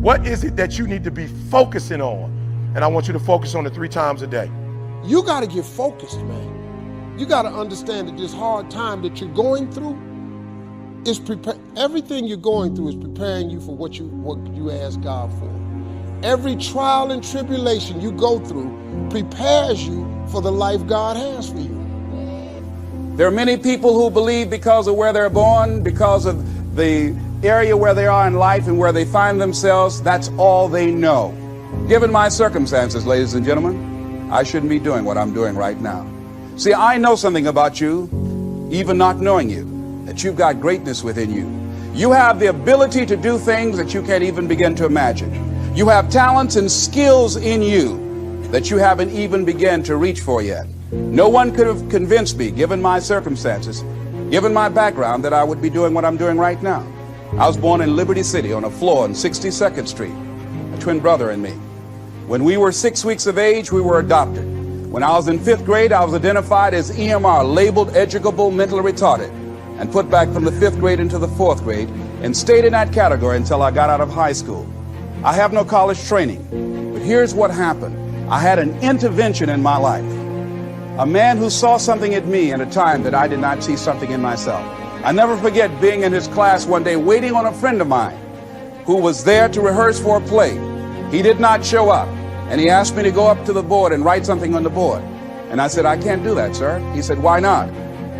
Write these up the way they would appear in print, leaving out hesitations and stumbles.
What is it that you need to be focusing on? And I want you to focus on it 3 times a day. You got to get focused, man. You got to understand that this hard time that you're going through is everything you're going through is preparing you for what you ask God for. Every trial and tribulation you go through prepares you for the life God has for you. There are many people who believe because of where they're born, because of the area where they are in life and where they find themselves, that's all they know. Given my circumstances, ladies and gentlemen, I shouldn't be doing what I'm doing right now. See, I know something about you, even not knowing you, that you've got greatness within you. You have the ability to do things that you can't even begin to imagine. You have talents and skills in you that you haven't even begun to reach for yet. No one could have convinced me, given my circumstances, given my background, that I would be doing what I'm doing right now. I was born in Liberty City on a floor on 62nd Street, a twin brother and me. When we were 6 weeks of age, we were adopted. When I was in 5th grade, I was identified as EMR, labeled educable mentally retarded, and put back from the 5th grade into the 4th grade and stayed in that category until I got out of high school. I have no college training, but here's what happened. I had an intervention in my life. A man who saw something in me at a time that I did not see something in myself. I never forget being in his class one day waiting on a friend of mine who was there to rehearse for a play. He did not show up, and he asked me to go up to the board and write something on the board. And I said, I can't do that, sir. He said, why not?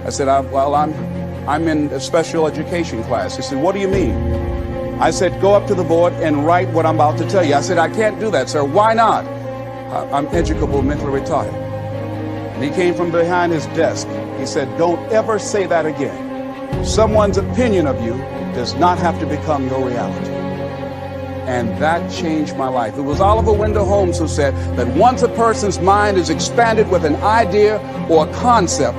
I said, well, I'm in a special education class. He said, what do you mean? I said, go up to the board and write what I'm about to tell you. I said, I can't do that, sir. Why not? I'm educable mentally retarded. And he came from behind his desk. He said, don't ever say that again. Someone's opinion of you does not have to become your reality. And that changed my life. It was Oliver Wendell Holmes who said that once a person's mind is expanded with an idea or a concept,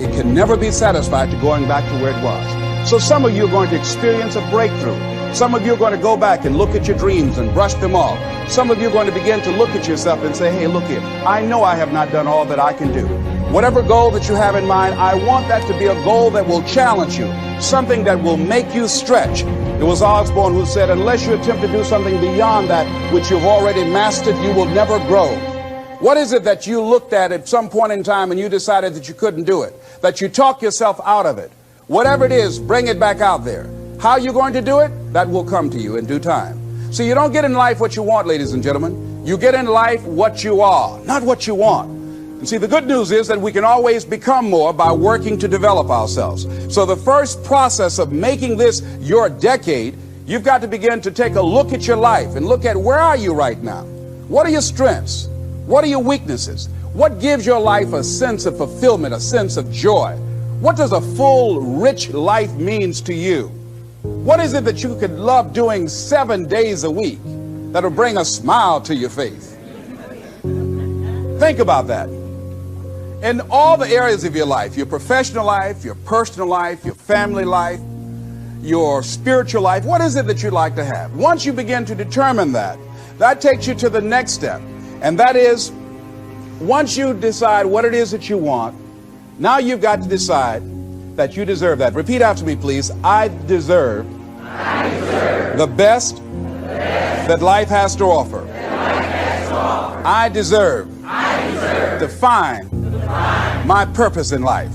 it can never be satisfied to going back to where it was. So some of you are going to experience a breakthrough. Some of you are going to go back and look at your dreams and brush them off. Some of you are going to begin to look at yourself and say, hey, look here, I know I have not done all that I can do. Whatever goal that you have in mind, I want that to be a goal that will challenge you, something that will make you stretch. It was Osborne who said, unless you attempt to do something beyond that which you've already mastered, you will never grow. What is it that you looked at some point in time and you decided that you couldn't do it, that you talk yourself out of it? Whatever it is, bring it back out there. How you're going to do it, that will come to you in due time. So you don't get in life what you want, ladies and gentlemen. You get in life what you are, not what you want. And see, the good news is that we can always become more by working to develop ourselves. So the first process of making this your decade, you've got to begin to take a look at your life and look at where are you right now? What are your strengths? What are your weaknesses? What gives your life a sense of fulfillment, a sense of joy? What does a full, rich life means to you? What is it that you could love doing 7 days a week that'll bring a smile to your face? Think about that. In all the areas of your life, your professional life, your personal life, your family life, your spiritual life, what is it that you'd like to have? Once you begin to determine that, that takes you to the next step. And that is, once you decide what it is that you want, now you've got to decide that you deserve that. Repeat after me, please. I deserve the best that life has to offer. I deserve to find my purpose in life.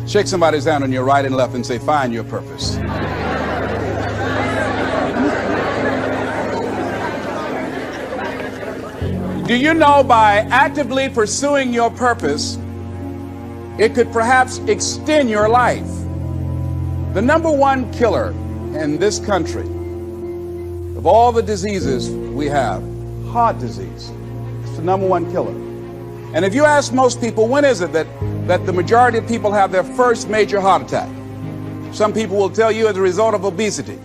Shake somebody's hand on your right and left and say, find your purpose. Do you know by actively pursuing your purpose, it could perhaps extend your life? The #1 killer in this country of all the diseases we have, heart disease, it's the #1 killer. And if you ask most people, when is it that the majority of people have their first major heart attack? Some people will tell you as a result of obesity,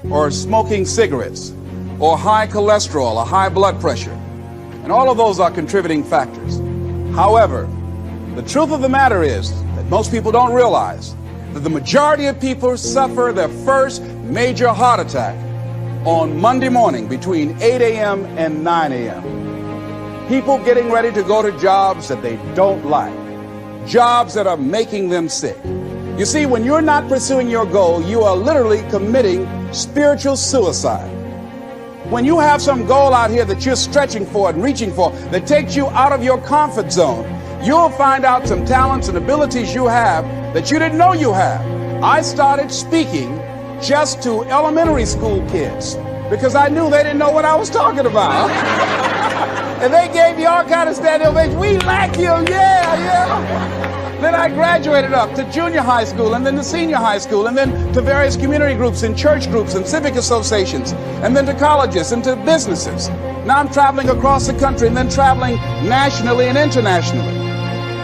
or smoking cigarettes, or high cholesterol, or high blood pressure. And all of those are contributing factors. However, the truth of the matter is that most people don't realize that the majority of people suffer their first major heart attack on Monday morning between 8 a.m. and 9 a.m. People getting ready to go to jobs that they don't like, jobs that are making them sick. You see, when you're not pursuing your goal, you are literally committing spiritual suicide. When you have some goal out here that you're stretching for and reaching for that takes you out of your comfort zone, you'll find out some talents and abilities you have that you didn't know you have. I started speaking just to elementary school kids because I knew they didn't know what I was talking about. And they gave me all kind of standing ovations. We like you, yeah. Then I graduated up to junior high school and then to senior high school and then to various community groups and church groups and civic associations and then to colleges and to businesses. Now I'm traveling across the country and then traveling nationally and internationally.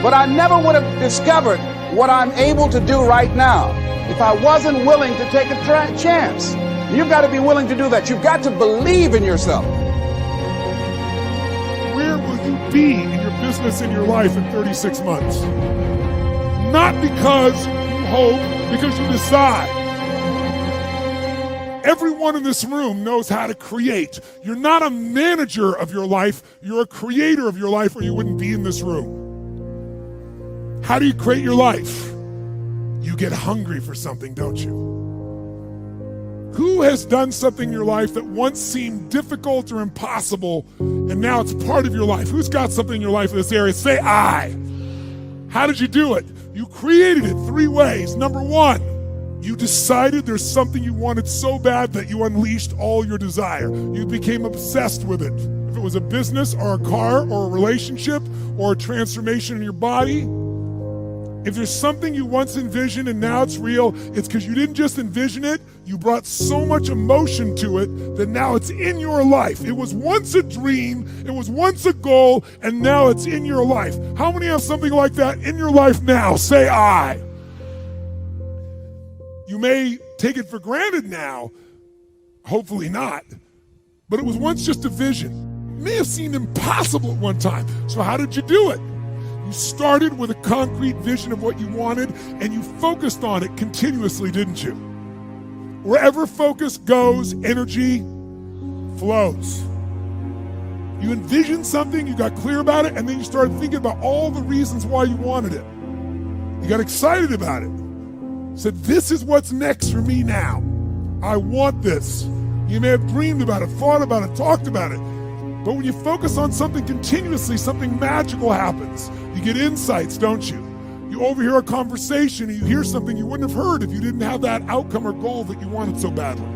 But I never would have discovered what I'm able to do right now if I wasn't willing to take a chance. You've got to be willing to do that. You've got to believe in yourself. Where will you be in your business and your life in 36 months? Not because you hope, because you decide. Everyone in this room knows how to create. You're not a manager of your life, you're a creator of your life, or you wouldn't be in this room. How do you create your life? You get hungry for something, don't you? Who has done something in your life that once seemed difficult or impossible, and now it's part of your life? Who's got something in your life in this area? Say I. How did you do it? You created it 3 ways. Number 1, you decided there's something you wanted so bad that you unleashed all your desire. You became obsessed with it. If it was a business or a car or a relationship or a transformation in your body, if there's something you once envisioned and now it's real, it's because you didn't just envision it, you brought so much emotion to it that now it's in your life. It was once a dream, it was once a goal, and now it's in your life. How many have something like that in your life now? Say I. You may take it for granted now, hopefully not, but it was once just a vision. It may have seemed impossible at one time. So how did you do it? You started with a concrete vision of what you wanted, and you focused on it continuously, didn't you? Wherever focus goes, energy flows. You envisioned something, you got clear about it, and then you started thinking about all the reasons why you wanted it. You got excited about it. Said, this is what's next for me now. I want this. You may have dreamed about it, thought about it, talked about it. But when you focus on something continuously, something magical happens. You get insights, don't you? You overhear a conversation and you hear something you wouldn't have heard if you didn't have that outcome or goal that you wanted so badly.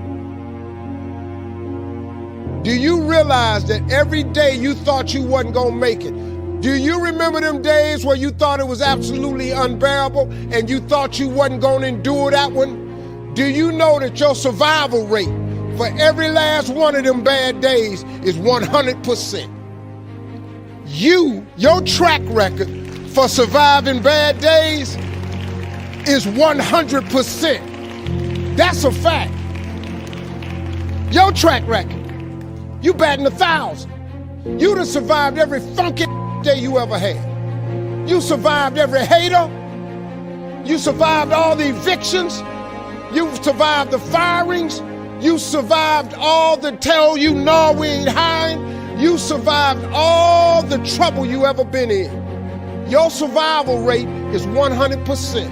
Do you realize that every day you thought you wasn't gonna make it? Do you remember them days where you thought it was absolutely unbearable and you thought you wasn't gonna endure that one? Do you know that your survival rate for every last one of them bad days is 100%? Your track record for surviving bad days is 100%. That's a fact. Your track record, you batting 1,000. You'd have survived every funky day you ever had. You survived every hater. You survived all the evictions. You survived the firings. You survived all the tell you no, we ain't hiring. You survived all the trouble you ever been in. Your survival rate is 100%.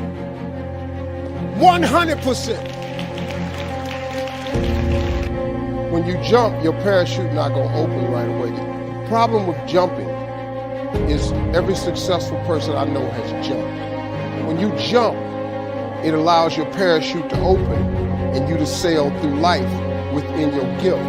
100%. When you jump, your parachute not gonna open right away. The problem with jumping is every successful person I know has jumped. When you jump, it allows your parachute to open and you to sail through life within your gift.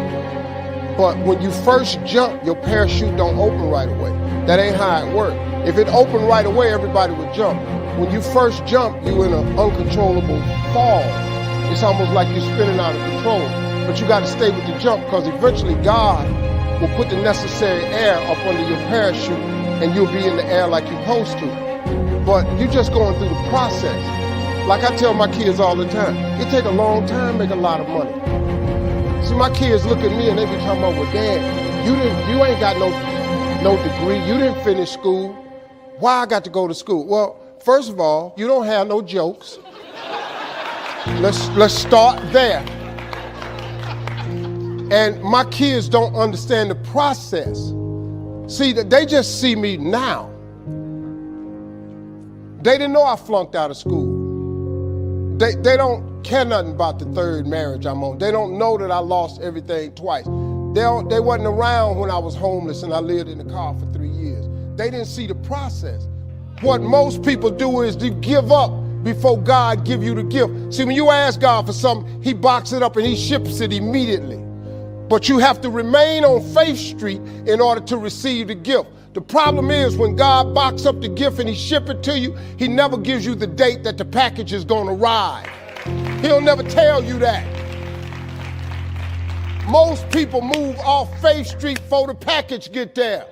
But when you first jump, your parachute don't open right away. That ain't how it works. If it opened right away, everybody would jump. When you first jump, you're in an uncontrollable fall. It's almost like you're spinning out of control. But you gotta stay with the jump because eventually God will put the necessary air up under your parachute and you'll be in the air like you're supposed to. But you're just going through the process. Like I tell my kids all the time, it take a long time to make a lot of money. See, my kids look at me and they be talking about, well, Dad, you ain't got no degree, you didn't finish school. Why I got to go to school? Well, first of all, you don't have no jokes. Let's start there. And my kids don't understand the process. See, they just see me now. They didn't know I flunked out of school. They don't care nothing about the third marriage I'm on. They don't know that I lost everything twice. They wasn't around when I was homeless and I lived in the car for 3 years. They didn't see the process. What most people do is to give up before God give you the gift. See, when you ask God for something, he boxes it up and he ships it immediately. But you have to remain on Faith Street in order to receive the gift. The problem is when God boxes up the gift and he ship it to you, he never gives you the date that the package is going to arrive. He'll never tell you that. Most people move off Faith Street before the package get there.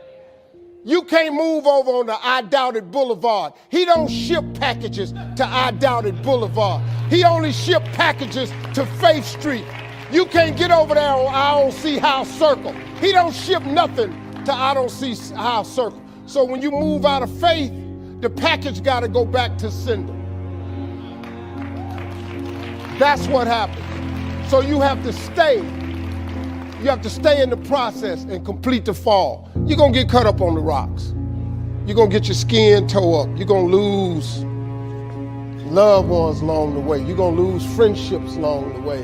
You can't move over on the I Doubt It Boulevard. He don't ship packages to I Doubt It Boulevard. He only ship packages to Faith Street. You can't get over there on I Don't See How Circle. He don't ship nothing to I Don't See How Circle. So when you move out of faith, the package got to go back to sender. That's what happens. So you have to stay. You have to stay in the process and complete the fall. You're going to get cut up on the rocks. You're going to get your skin toe up. You're going to lose loved ones along the way. You're going to lose friendships along the way.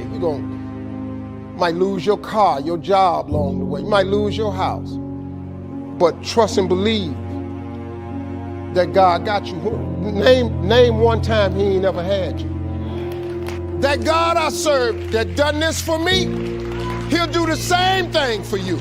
Might lose your car, your job along the way. You might lose your house. But trust and believe that God got you. Name one time he ain't ever had you. That God I serve that done this for me, he'll do the same thing for you.